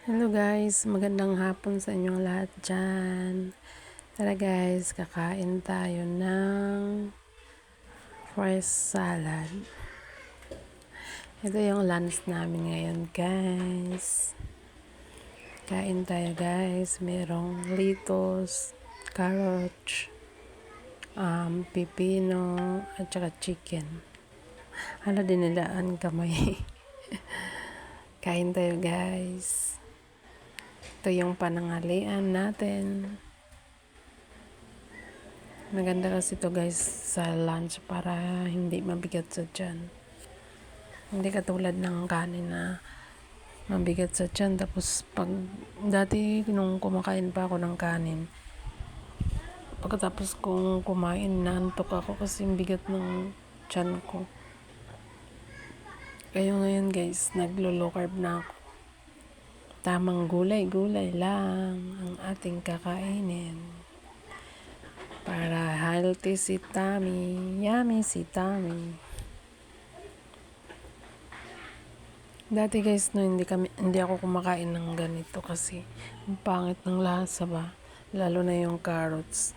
Hello guys, magandang hapon sa inyong lahat dyan. Tara guys, kakain tayo ng fresh salad. Ito yung lunch namin ngayon guys. Kain tayo guys, merong lettuce, carrots, pipino, at saka chicken. Hala, dinilaan kamay. Kain tayo guys. Ito yung pananghalian natin. Maganda kasi ito guys sa lunch para hindi mabigat sa tiyan. Hindi katulad ng kanin na mabigat sa tiyan. Tapos pag dati nung kumakain pa ako ng kanin, pagkatapos kong kumain, naantok ako kasi bigat ng tiyan ko. Kaya ngayon guys, naglo-low carb na ako. Tamang gulay-gulay lang ang ating kakainin. Para healthy si Tommy, yummy si Tommy. Dati guys, no, hindi ako kumakain ng ganito kasi ang pangit ng lasa ba, lalo na yung carrots.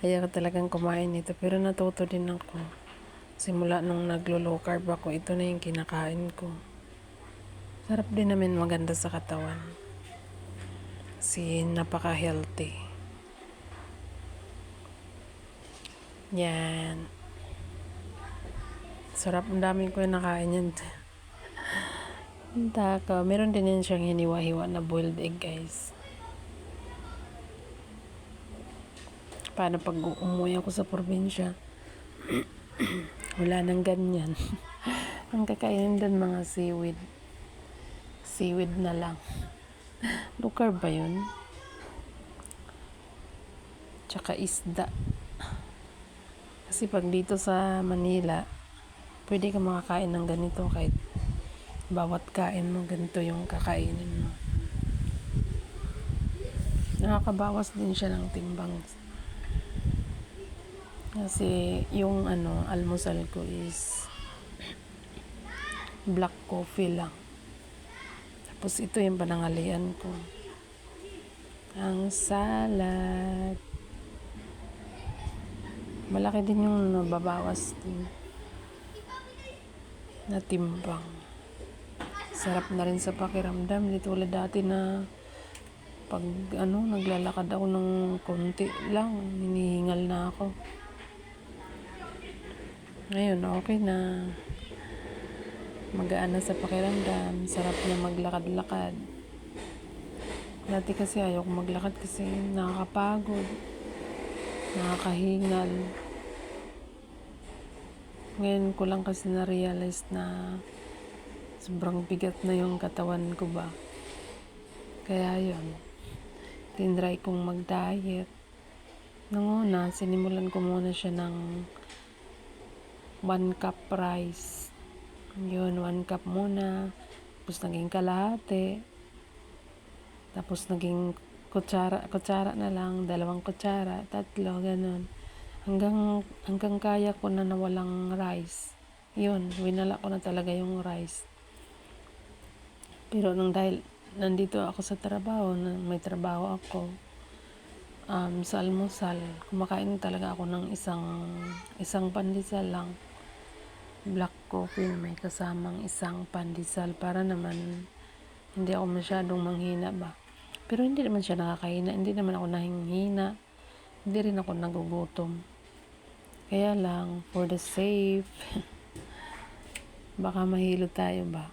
Ayaw ko talagang kumain nito, pero natuto din ako. Simula nung naglo-low carb ako, ito na yung kinakain ko. Sarap din naman, maganda sa katawan. Kasi napaka-healthy. Yan. Sarap, ang daming ko yung nakain yan. Taka, meron din yan siyang hiniwa-hiwa na boiled egg guys. Paano pag umuwi ako sa probinsya? Wala nang ganyan. Ang kakainin doon mga seaweed. Seaweed na lang. Low carb ba yun? Tsaka isda. Kasi pag dito sa Manila, pwede ka makakain ng ganito kahit bawat kain mo, ganito yung kakainin mo. Nakakabawas din siya ng timbang. Kasi yung almusal ko is black coffee lang. Tapos ito yung pananghalian ko. Ang salad. Malaki din yung nababawas din na timbang. Sarap na rin sa pakiramdam. Hindi tulad dati na pag naglalakad ako ng konti lang, hinihingal na ako. Ngayon, okay na. Magaan na sa pakiramdam. Sarap na maglakad-lakad. Dati kasi ayaw ko maglakad kasi nakakapagod. Nakakahingal. Ngayon ko lang kasi na-realize na sobrang bigat na yung katawan ko ba. Kaya yun, tinry kong mag-diet. Nung una, sinimulan ko muna siya ng 1 cup rice. Yun, 1 cup muna. Tapos naging kalahati. Tapos naging kutsara na lang, 2 kutsara, 3, ganun. Hanggang kaya ko na nawalang rice. Yun, winala ko na talaga yung rice. Pero dahil nandito ako sa trabaho, may trabaho ako, sa almusal, kumakain talaga ako ng isang pandesal lang. Black coffee na may kasamang isang pandesal para naman hindi ako masyadong manghina ba. Pero hindi naman siya nakakahina, hindi naman ako nahinghina, hindi rin ako nagugutom. Kaya lang, for the safe, baka mahilo tayo ba?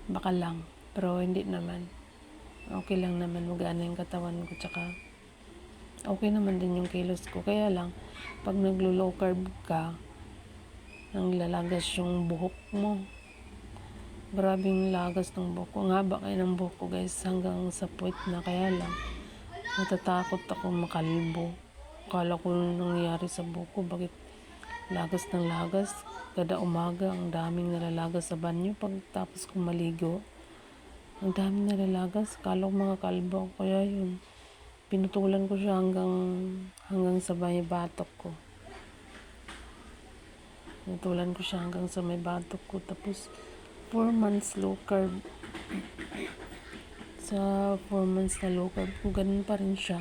Baka lang, pero hindi naman. Okay lang naman, magana yung katawan ko, tsaka okay naman din yung kilos ko. Kaya lang, pag naglo-low carb ka, nanglalagas yung buhok mo. Grabing lagas ng buhok ko. Ang haba kayo ng buhok ko guys, hanggang sa puwet na. Kaya lang, natatakot ako makalbo. Akala ko nangyari sa buhok ko, bakit lagas ng lagas? Kada umaga, ang daming nalalagas sa banyo. Pagtapos kong maligo, ang daming nalalagas. Akala ko mga kalbo. Kaya yun, pinutulan ko siya hanggang sa may batok ko. Pinutulan ko siya hanggang sa may batok ko. Tapos, 4 months low carb. sa 4 months na low carb ko, ganun pa rin siya.